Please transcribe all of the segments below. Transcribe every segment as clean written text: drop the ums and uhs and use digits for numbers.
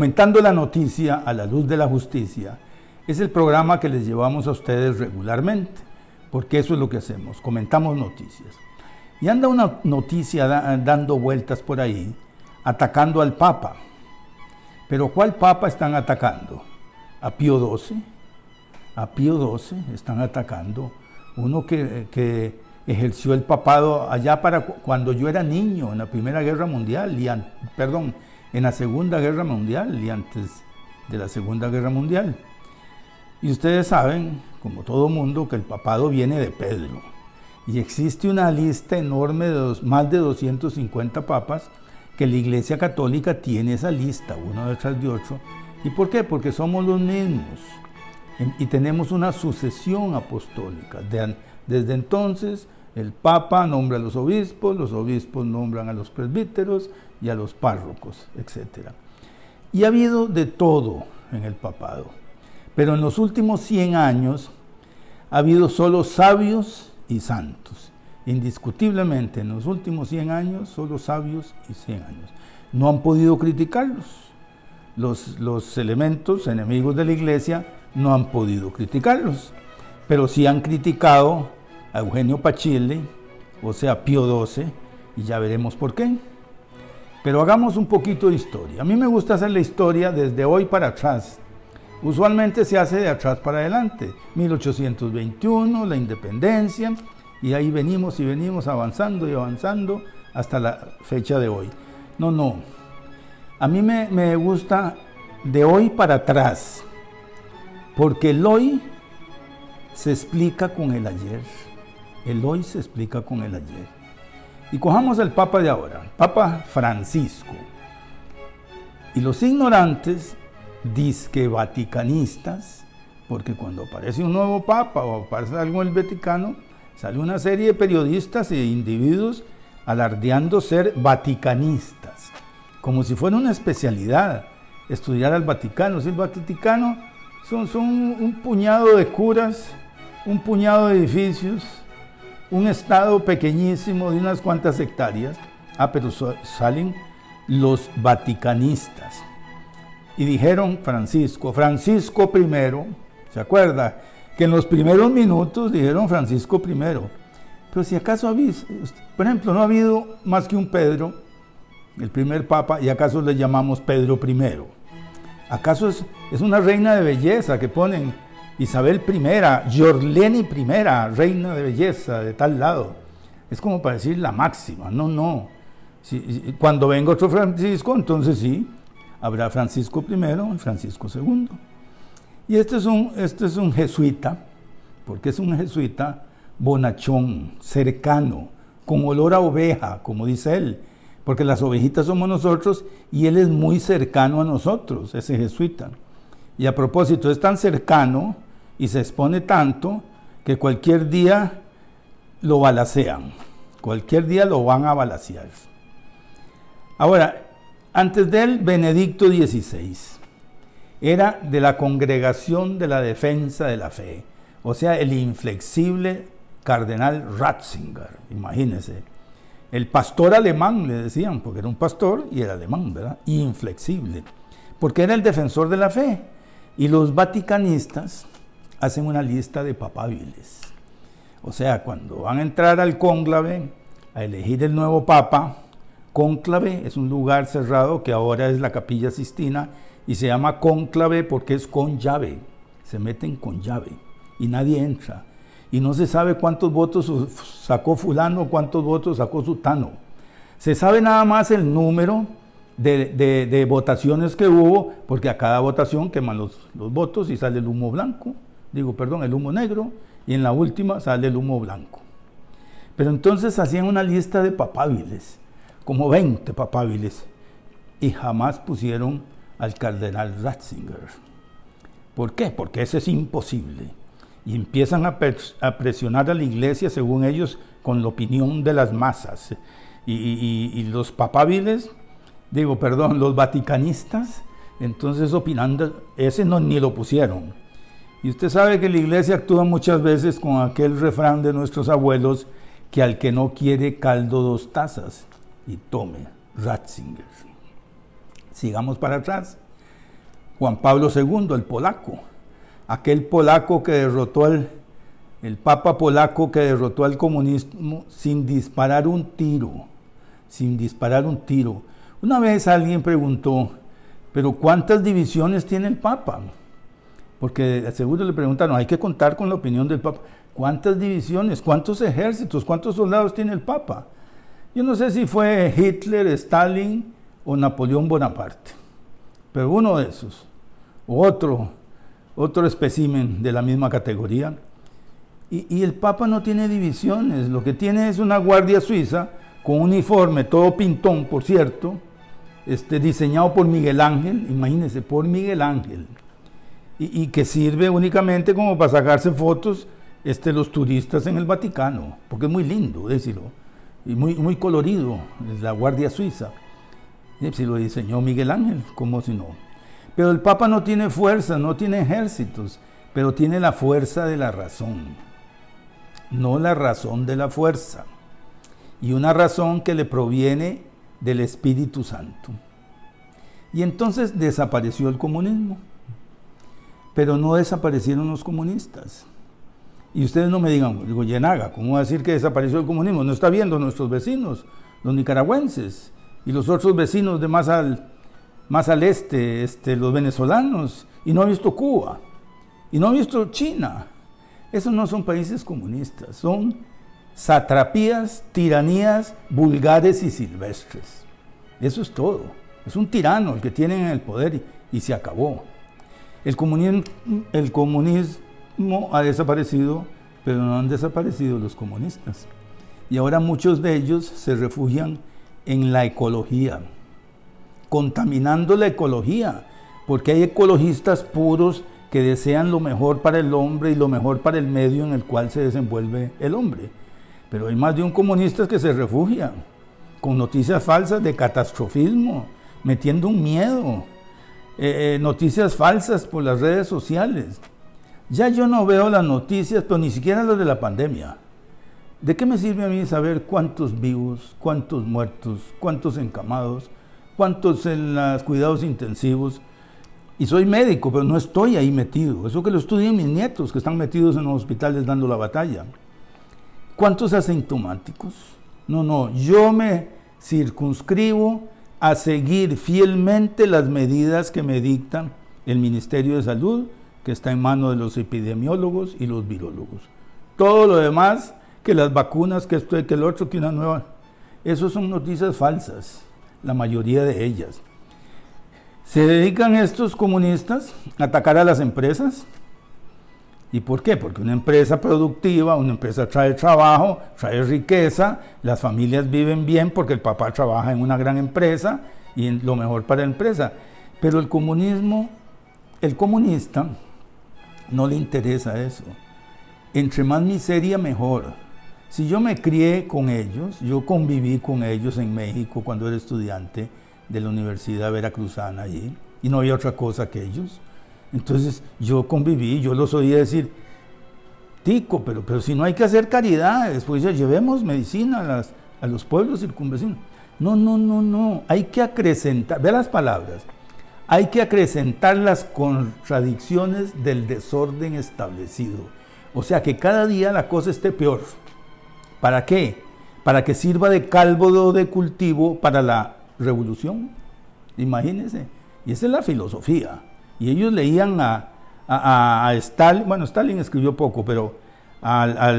Comentando la noticia a la luz de la justicia es el programa que les llevamos a ustedes regularmente, porque eso es lo que hacemos, comentamos noticias. Y anda una noticia dando vueltas por ahí, atacando al Papa. Pero ¿cuál Papa están atacando? ¿A Pío XII? A Pío XII están atacando, uno que ejerció el papado allá para cuando yo era niño, en la Primera Guerra Mundial, en la Segunda Guerra Mundial y antes de la Segunda Guerra Mundial. Y ustedes saben, como todo mundo, que el papado viene de Pedro. Y existe una lista enorme de más de 250 papas, que la Iglesia Católica tiene esa lista, uno detrás de otro. ¿Y por qué? Porque somos los mismos. Y tenemos una sucesión apostólica. Desde entonces, el Papa nombra a los obispos nombran a los presbíteros y a los párrocos, etc. Y ha habido de todo en el papado. Pero en los últimos 100 años ha habido solo sabios y santos. Indiscutiblemente, en los últimos 100 años, solo sabios y 100 años. No han podido criticarlos. Los elementos enemigos de la Iglesia no han podido criticarlos, pero sí han criticado a Eugenio Pachille, o sea, Pío XII, y ya veremos por qué. Pero hagamos un poquito de historia. A mí me gusta hacer la historia desde hoy para atrás. Usualmente se hace de atrás para adelante. 1821, la independencia, y ahí venimos y venimos avanzando y avanzando hasta la fecha de hoy. No. A mí me gusta de hoy para atrás, porque el hoy se explica con el ayer. El hoy se explica con el ayer. Y cojamos al Papa de ahora, Papa Francisco. Y los ignorantes, disque vaticanistas, porque cuando aparece un nuevo Papa o aparece algo en el Vaticano, sale una serie de periodistas e individuos alardeando ser vaticanistas, como si fuera una especialidad estudiar al Vaticano. Si el Vaticano son un puñado de curas, un puñado de edificios, un estado pequeñísimo de unas cuantas hectáreas. Pero salen los vaticanistas. Y dijeron Francisco I, ¿se acuerda? Que en los primeros minutos dijeron Francisco I. Pero si acaso por ejemplo, no ha habido más que un Pedro, el primer Papa, y acaso le llamamos Pedro I. ¿Acaso es una reina de belleza que ponen Isabel I, Yorleni I, reina de belleza de tal lado? Es como para decir la máxima. No. Cuando venga otro Francisco, entonces sí, habrá Francisco I y Francisco II. Y este es un jesuita, porque es un jesuita bonachón, cercano, con olor a oveja, como dice él, porque las ovejitas somos nosotros y él es muy cercano a nosotros, ese jesuita. Y a propósito, es tan cercano y se expone tanto que cualquier día lo balacean, cualquier día lo van a balacear. Ahora, antes de él, Benedicto XVI, era de la Congregación de la Defensa de la Fe, o sea, el inflexible cardenal Ratzinger, imagínense. El pastor alemán, le decían, porque era un pastor y era alemán, ¿verdad? Inflexible, porque era el defensor de la fe. Y los vaticanistas hacen una lista de papabiles. O sea, cuando van a entrar al cónclave a elegir el nuevo papa, cónclave es un lugar cerrado que ahora es la Capilla Sistina y se llama cónclave porque es con llave. Se meten con llave y nadie entra. Y no se sabe cuántos votos sacó fulano, cuántos votos sacó sutano. Se sabe nada más el número de votaciones que hubo, porque a cada votación queman los votos y sale el humo blanco, el humo negro, y en la última sale el humo blanco. Pero entonces hacían una lista de papabiles, como 20 papabiles, y jamás pusieron al cardenal Ratzinger. ¿Por qué? Porque ese es imposible. Y empiezan a presionar a la iglesia, según ellos, con la opinión de las masas. Y los papabiles, los vaticanistas, entonces opinando, ese ni lo pusieron. Y usted sabe que la iglesia actúa muchas veces con aquel refrán de nuestros abuelos, que al que no quiere caldo 2 tazas, y tome Ratzinger. Sigamos para atrás. Juan Pablo II, el polaco, aquel polaco que derrotó el papa polaco que derrotó al comunismo sin disparar un tiro, Una vez alguien preguntó, pero ¿cuántas divisiones tiene el papa? Porque seguro le preguntaron, hay que contar con la opinión del papa. ¿Cuántas divisiones, cuántos ejércitos, cuántos soldados tiene el papa? Yo no sé si fue Hitler, Stalin o Napoleón Bonaparte, pero uno de esos, otro espécimen de la misma categoría. Y el Papa no tiene divisiones, lo que tiene es una guardia suiza con uniforme, todo pintón, por cierto, diseñado por Miguel Ángel, imagínense, por Miguel Ángel, y que sirve únicamente como para sacarse fotos los turistas en el Vaticano, porque es muy lindo, decirlo, y muy colorido, es la guardia suiza. Si lo diseñó Miguel Ángel, como si no. Pero el Papa no tiene fuerza, no tiene ejércitos, pero tiene la fuerza de la razón. No la razón de la fuerza, y una razón que le proviene del Espíritu Santo. Y entonces desapareció el comunismo, pero no desaparecieron los comunistas. Y ustedes no me digan, digo, Yenaga, ¿cómo va a decir que desapareció el comunismo? No está viendo nuestros vecinos, los nicaragüenses, y los otros vecinos de más al este, los venezolanos, y no ha visto Cuba, y no ha visto China. Esos no son países comunistas, son satrapías, tiranías vulgares y silvestres. Eso es todo. Es un tirano el que tienen en el poder y se acabó. El comunismo ha desaparecido, pero no han desaparecido los comunistas. Y ahora muchos de ellos se refugian en la ecología, contaminando la ecología, porque hay ecologistas puros que desean lo mejor para el hombre y lo mejor para el medio en el cual se desenvuelve el hombre. Pero hay más de un comunista que se refugia con noticias falsas de catastrofismo, metiendo un miedo, noticias falsas por las redes sociales. Ya yo no veo las noticias, pero ni siquiera las de la pandemia. ¿De qué me sirve a mí saber cuántos vivos, cuántos muertos, cuántos encamados, cuántos en los cuidados intensivos? Y soy médico, pero no estoy ahí metido. Eso que lo estudian mis nietos, que están metidos en los hospitales dando la batalla. ¿Cuántos asintomáticos? No, yo me circunscribo a seguir fielmente las medidas que me dictan el Ministerio de Salud, que está en manos de los epidemiólogos y los virólogos. Todo lo demás, que las vacunas, que esto y que el otro, que una nueva, eso son noticias falsas, la mayoría de ellas. ¿Se dedican estos comunistas a atacar a las empresas? ¿Y por qué? Porque una empresa productiva, una empresa trae trabajo, trae riqueza, las familias viven bien porque el papá trabaja en una gran empresa y en lo mejor para la empresa. Pero el comunista no le interesa eso. Entre más miseria, mejor. Si yo me crié con ellos, yo conviví con ellos en México cuando era estudiante de la Universidad Veracruzana allí, y no había otra cosa que ellos. Entonces yo conviví, yo los oía decir, Tico, pero si no hay que hacer caridades, pues ya llevemos medicina a los pueblos circunvecinos. No, hay que acrecentar, ve las palabras, hay que acrecentar las contradicciones del desorden establecido. O sea, que cada día la cosa esté peor. ¿Para qué? Para que sirva de caldo de cultivo para la revolución. Imagínense. Y esa es la filosofía. Y ellos leían a Stalin, bueno, Stalin escribió poco, pero a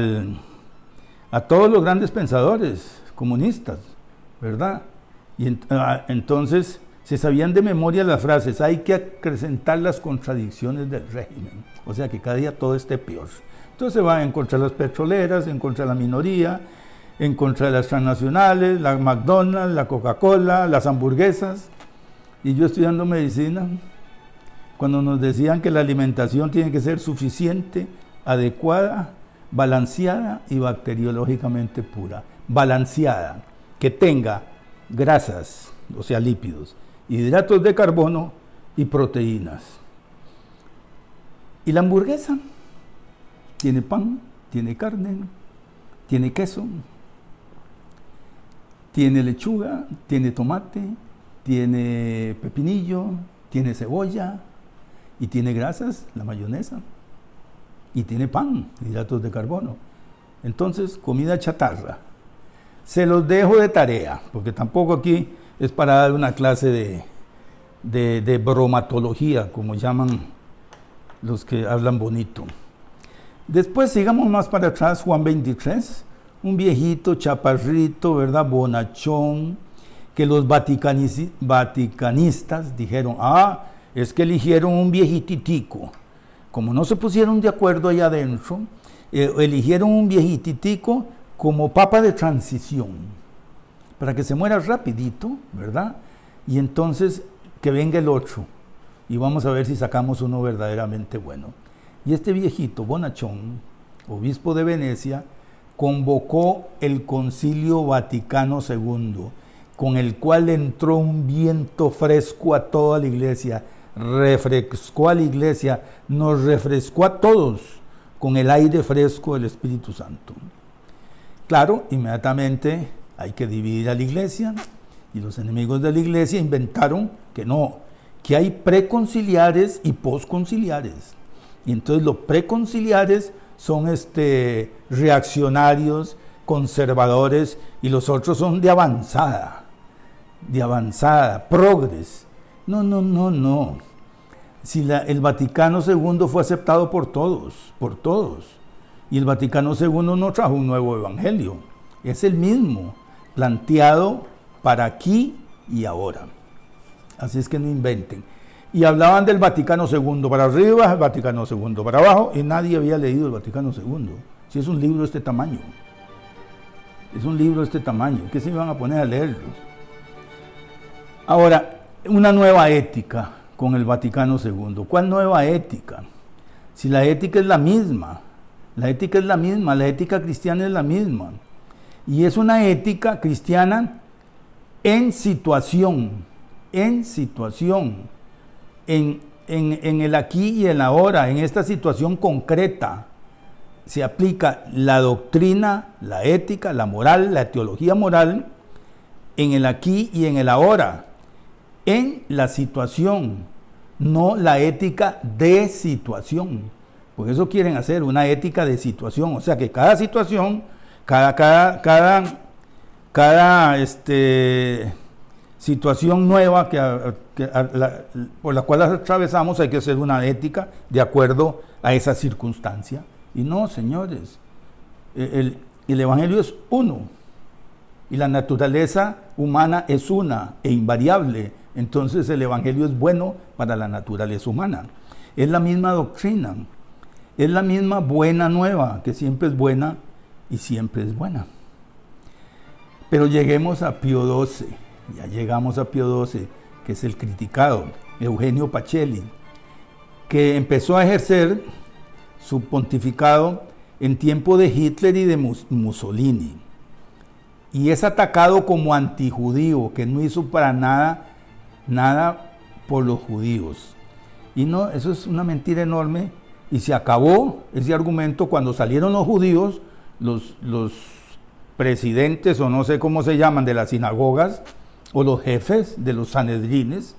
todos los grandes pensadores comunistas, ¿verdad? Y entonces se sabían de memoria las frases, hay que acrecentar las contradicciones del régimen, o sea que cada día todo esté peor. Entonces se van en contra de las petroleras, en contra de la minoría, en contra de las transnacionales, la McDonald's, la Coca-Cola, las hamburguesas. Y yo estudiando medicina, cuando nos decían que la alimentación tiene que ser suficiente, adecuada, balanceada y bacteriológicamente pura. Balanceada, que tenga grasas, o sea lípidos, hidratos de carbono y proteínas. Y la hamburguesa tiene pan, tiene carne, tiene queso, tiene lechuga, tiene tomate, tiene pepinillo, tiene cebolla, y tiene grasas, la mayonesa, y tiene pan, hidratos de carbono. Entonces, comida chatarra. Se los dejo de tarea, porque tampoco aquí es para dar una clase de bromatología, como llaman los que hablan bonito. Después sigamos más para atrás, Juan 23, un viejito chaparrito, ¿verdad? Bonachón, que los vaticanistas dijeron, es que eligieron un viejititico. Como no se pusieron de acuerdo allá adentro, eligieron un viejititico como papa de transición, para que se muera rapidito, ¿verdad? Y entonces que venga el otro, y vamos a ver si sacamos uno verdaderamente bueno. Y este viejito, Bonachón, obispo de Venecia, convocó el Concilio Vaticano II, con el cual entró un viento fresco a toda la iglesia, refrescó a la iglesia, nos refrescó a todos con el aire fresco del Espíritu Santo. Claro, inmediatamente hay que dividir a la iglesia, y los enemigos de la iglesia inventaron que no, que hay preconciliares y posconciliares. Y entonces los preconciliares son reaccionarios, conservadores, y los otros son de avanzada, progres. No. Si el Vaticano II fue aceptado por todos, y el Vaticano II no trajo un nuevo evangelio, es el mismo, planteado para aquí y ahora. Así es que no inventen. Y hablaban del Vaticano II para arriba, el Vaticano II para abajo, y nadie había leído el Vaticano II. Si es un libro de este tamaño, ¿qué se iban a poner a leerlo? Ahora, una nueva ética con el Vaticano II. ¿Cuál nueva ética? Si la ética es la misma, la ética cristiana es la misma. Y es una ética cristiana en situación, en el aquí y el ahora, en esta situación concreta. Se aplica la doctrina, la ética, la moral, la teología moral, en el aquí y en el ahora, en la situación, no la ética de situación. Por eso quieren hacer una ética de situación, o sea que cada situación, cada situación nueva por la cual atravesamos, hay que hacer una ética de acuerdo a esa circunstancia. Y no, señores, el evangelio es uno, y la naturaleza humana es una e invariable. Entonces el evangelio es bueno para la naturaleza humana. Es la misma doctrina, es la misma buena nueva, que siempre es buena y siempre es buena. Pero lleguemos a Pío XII, ya llegamos a Pío XII, que es el criticado, Eugenio Pacelli, que empezó a ejercer su pontificado en tiempo de Hitler y de Mussolini, y es atacado como antijudío, que no hizo para nada por los judíos. Y no, eso es una mentira enorme, y se acabó ese argumento cuando salieron los judíos, los presidentes, o no sé cómo se llaman, de las sinagogas, o los jefes de los sanedrines,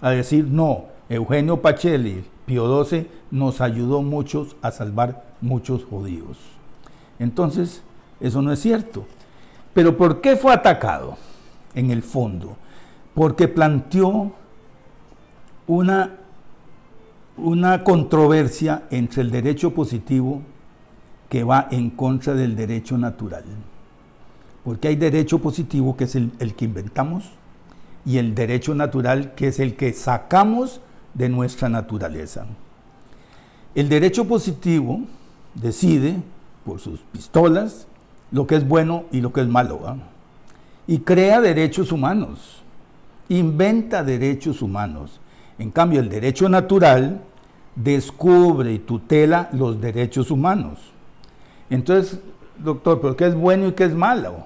a decir, no, Eugenio Pacelli, Pío XII, nos ayudó muchos a salvar muchos judíos. Entonces, eso no es cierto. Pero ¿por qué fue atacado? En el fondo, porque planteó una controversia entre el derecho positivo que va en contra del derecho natural. Porque hay derecho positivo, que es el que inventamos, y el derecho natural, que es el que sacamos de nuestra naturaleza. El derecho positivo decide por sus pistolas lo que es bueno y lo que es malo, ¿eh? Y crea derechos humanos, inventa derechos humanos. En cambio, el derecho natural descubre y tutela los derechos humanos. Entonces, doctor, ¿pero qué es bueno y qué es malo?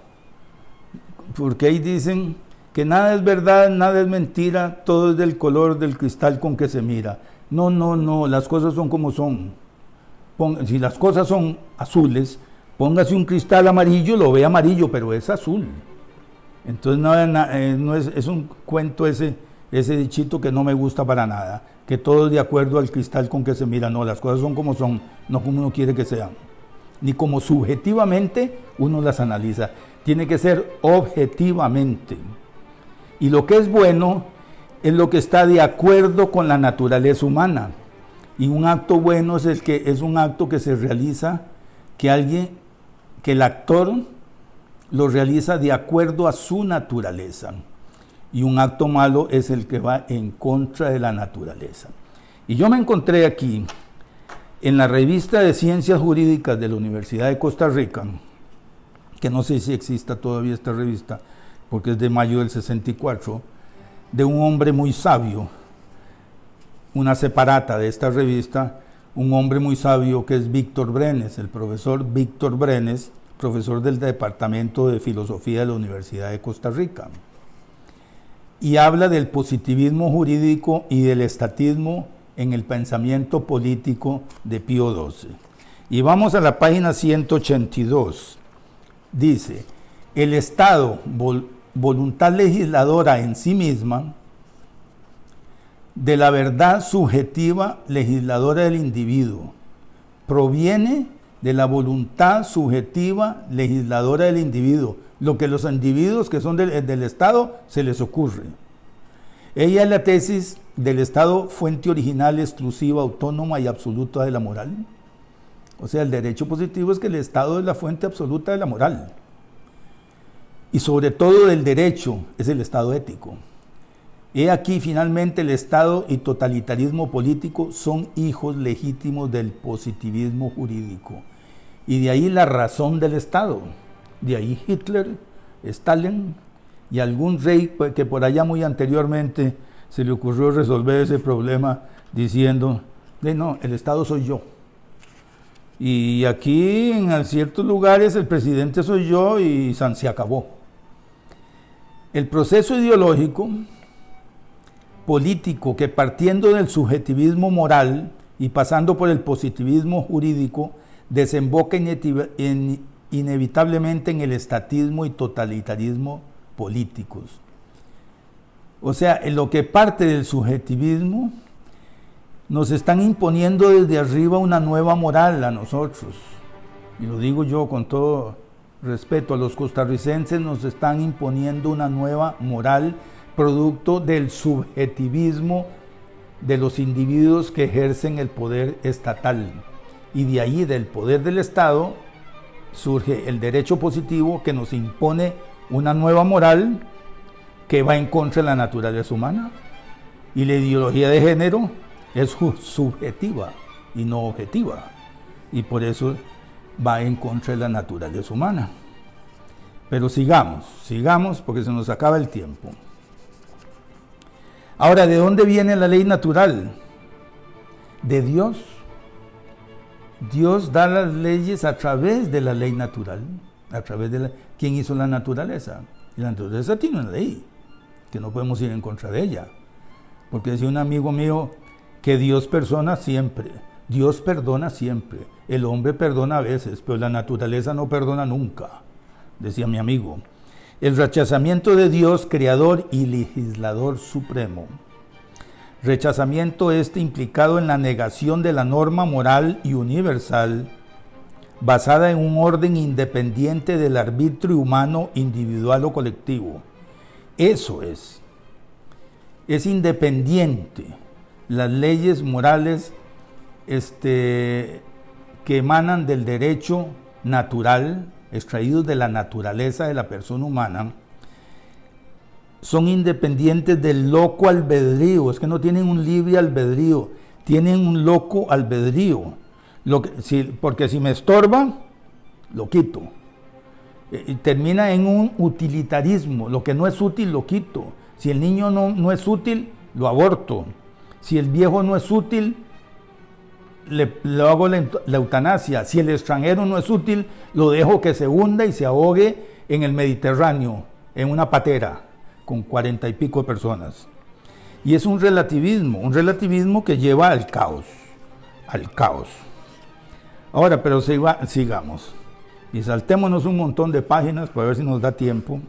Porque ahí dicen que nada es verdad, nada es mentira, todo es del color del cristal con que se mira. No, las cosas son como son. Si las cosas son azules, póngase un cristal amarillo, lo ve amarillo, pero es azul. Entonces no es un cuento ese ese dichito que no me gusta para nada, que todo es de acuerdo al cristal con que se mira. No, las cosas son como son, no como uno quiere que sean, ni como subjetivamente uno las analiza. Tiene que ser objetivamente. Y lo que es bueno es lo que está de acuerdo con la naturaleza humana. Y un acto bueno es un acto que se realiza, que el actor lo realiza de acuerdo a su naturaleza. Y un acto malo es el que va en contra de la naturaleza. Y yo me encontré aquí, en la revista de Ciencias Jurídicas de la Universidad de Costa Rica, que no sé si exista todavía esta revista, porque es de mayo del 64, de un hombre muy sabio, una separata de esta revista, un hombre muy sabio que es Víctor Brenes, el profesor Víctor Brenes, profesor del Departamento de Filosofía de la Universidad de Costa Rica. Y habla del positivismo jurídico y del estatismo en el pensamiento político de Pío XII. Y vamos a la página 182. Dice, el Estado, voluntad legisladora en sí misma, de la verdad subjetiva legisladora del individuo, proviene de la voluntad subjetiva legisladora del individuo, lo que los individuos que son del Estado se les ocurre. Ella es la tesis del Estado, fuente original, exclusiva, autónoma y absoluta de la moral. O sea, el derecho positivo es que el Estado es la fuente absoluta de la moral. Y sobre todo del derecho es el Estado ético. He aquí finalmente el Estado y totalitarismo político son hijos legítimos del positivismo jurídico. Y de ahí la razón del Estado. De ahí Hitler, Stalin y algún rey que por allá muy anteriormente se le ocurrió resolver ese problema diciendo, no, el Estado soy yo. Y aquí en ciertos lugares el presidente soy yo y se acabó. El proceso ideológico político que partiendo del subjetivismo moral y pasando por el positivismo jurídico desemboca inevitablemente en el estatismo y totalitarismo políticos. O sea, en lo que parte del subjetivismo nos están imponiendo desde arriba una nueva moral a nosotros. Y lo digo yo con todo respeto, a los costarricenses nos están imponiendo una nueva moral producto del subjetivismo de los individuos que ejercen el poder estatal. Y de ahí, del poder del Estado, surge el derecho positivo que nos impone una nueva moral que va en contra de la naturaleza humana. Y la ideología de género es subjetiva y no objetiva. Y por eso va en contra de la naturaleza humana. Pero sigamos porque se nos acaba el tiempo. Ahora, ¿de dónde viene la ley natural? De Dios. Dios da las leyes a través de la ley natural. ¿Quién hizo la naturaleza? Y la naturaleza tiene una ley, que no podemos ir en contra de ella. Porque decía un amigo mío que Dios perdona siempre. Dios perdona siempre. El hombre perdona a veces, pero la naturaleza no perdona nunca, decía mi amigo. El rechazamiento de Dios, creador y legislador supremo. Rechazamiento implicado en la negación de la norma moral y universal, basada en un orden independiente del arbitrio humano, individual o colectivo. Eso es independiente. Las leyes morales que emanan del derecho natural, extraídos de la naturaleza de la persona humana, son independientes del loco albedrío. Es que no tienen un libre albedrío, tienen un loco albedrío. Porque si me estorba, lo quito. Termina en un utilitarismo. Lo que no es útil, lo quito. Si el niño no es útil, lo aborto. Si el viejo no es útil, le hago la eutanasia. Si el extranjero no es útil, lo dejo que se hunda y se ahogue en el Mediterráneo, en una patera, con 40 y pico de personas. Y es un relativismo que lleva al caos. Ahora, pero sigamos. Y saltémonos un montón de páginas para ver si nos da tiempo.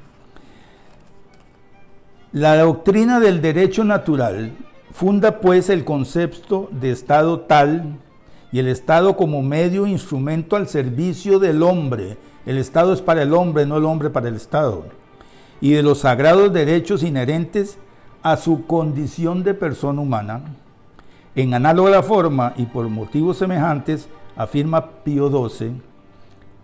La doctrina del derecho natural funda pues el concepto de Estado tal y el Estado como medio e instrumento al servicio del hombre. El Estado es para el hombre, no el hombre para el Estado. Y de los sagrados derechos inherentes a su condición de persona humana. En análoga forma y por motivos semejantes, afirma Pío XII,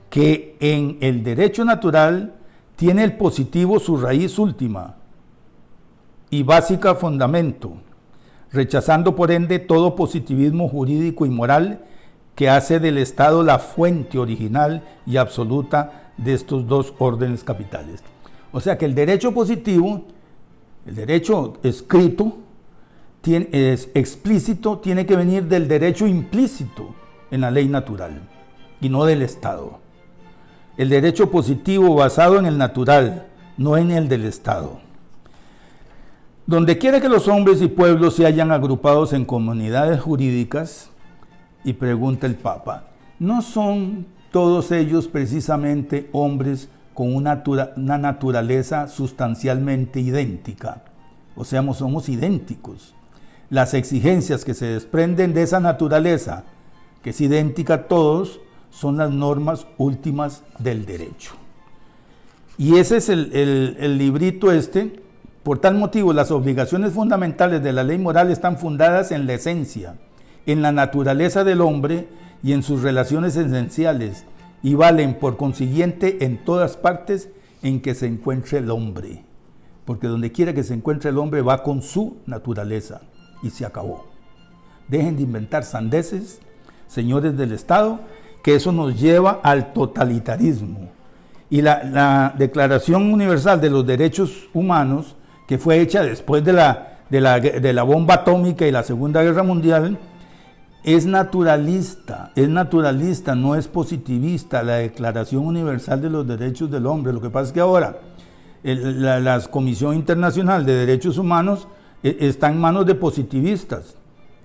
que en el derecho natural tiene el positivo su raíz última y básica fundamento, rechazando por ende todo positivismo jurídico y moral que hace del Estado la fuente original y absoluta de estos dos órdenes capitales. O sea que el derecho positivo, el derecho escrito, es explícito, tiene que venir del derecho implícito en la ley natural y no del Estado. El derecho positivo basado en el natural, no en el del Estado. Donde quiera que los hombres y pueblos se hayan agrupados en comunidades jurídicas, y pregunta el Papa, ¿no son todos ellos precisamente hombres con una naturaleza sustancialmente idéntica? O sea, somos idénticos. Las exigencias que se desprenden de esa naturaleza, que es idéntica a todos, son las normas últimas del derecho. Y ese es el librito este. Por tal motivo, las obligaciones fundamentales de la ley moral están fundadas en la esencia, en la naturaleza del hombre y en sus relaciones esenciales, y valen por consiguiente en todas partes en que se encuentre el hombre. Porque donde quiera que se encuentre el hombre va con su naturaleza. Y se acabó. Dejen de inventar sandeces, señores del Estado, que eso nos lleva al totalitarismo. Y la Declaración Universal de los Derechos Humanos, que fue hecha después de la bomba atómica y la Segunda Guerra Mundial, es naturalista, no es positivista. La Declaración Universal de los Derechos del Hombre. Lo que pasa es que ahora la Comisión Internacional de Derechos Humanos está en manos de positivistas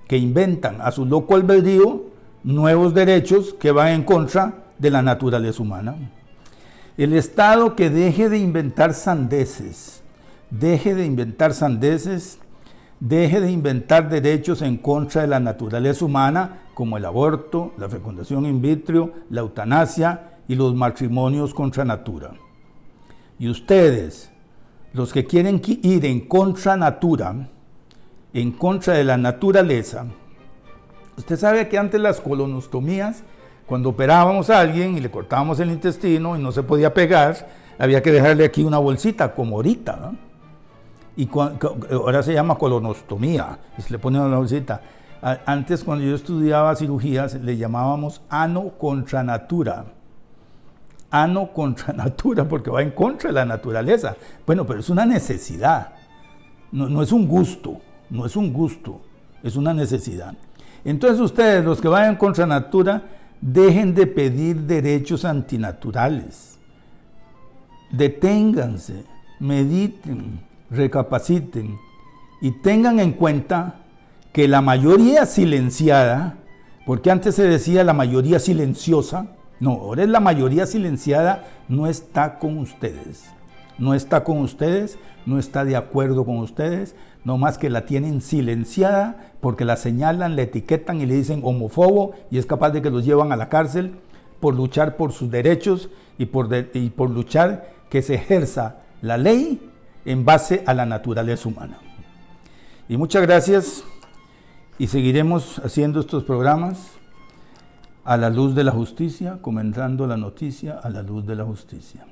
que inventan a su loco albedrío nuevos derechos que van en contra de la naturaleza humana. El Estado que deje de inventar sandeces, deje de inventar derechos en contra de la naturaleza humana, como el aborto, la fecundación in vitro, la eutanasia y los matrimonios contra natura. Y ustedes, los que quieren ir en contra natura, en contra de la naturaleza, usted sabe que antes las colonostomías, cuando operábamos a alguien y le cortábamos el intestino y no se podía pegar, había que dejarle aquí una bolsita, como ahorita, ¿no? Y ahora se llama colonostomía, y se le pone una bolsita. Antes, cuando yo estudiaba cirugías, le llamábamos ano contra natura. Ano contra natura, porque va en contra de la naturaleza. Bueno, pero es una necesidad, no es un gusto, es una necesidad. Entonces ustedes, los que vayan contra natura, dejen de pedir derechos antinaturales. Deténganse, mediten, recapaciten y tengan en cuenta que la mayoría silenciada, porque antes se decía la mayoría silenciosa, no, ahora es la mayoría silenciada, no está con ustedes, no está de acuerdo con ustedes, no más que la tienen silenciada porque la señalan, la etiquetan y le dicen homófobo, y es capaz de que los llevan a la cárcel por luchar por sus derechos y por luchar que se ejerza la ley en base a la naturaleza humana. Y muchas gracias, y seguiremos haciendo estos programas a la luz de la justicia, comentando la noticia a la luz de la justicia.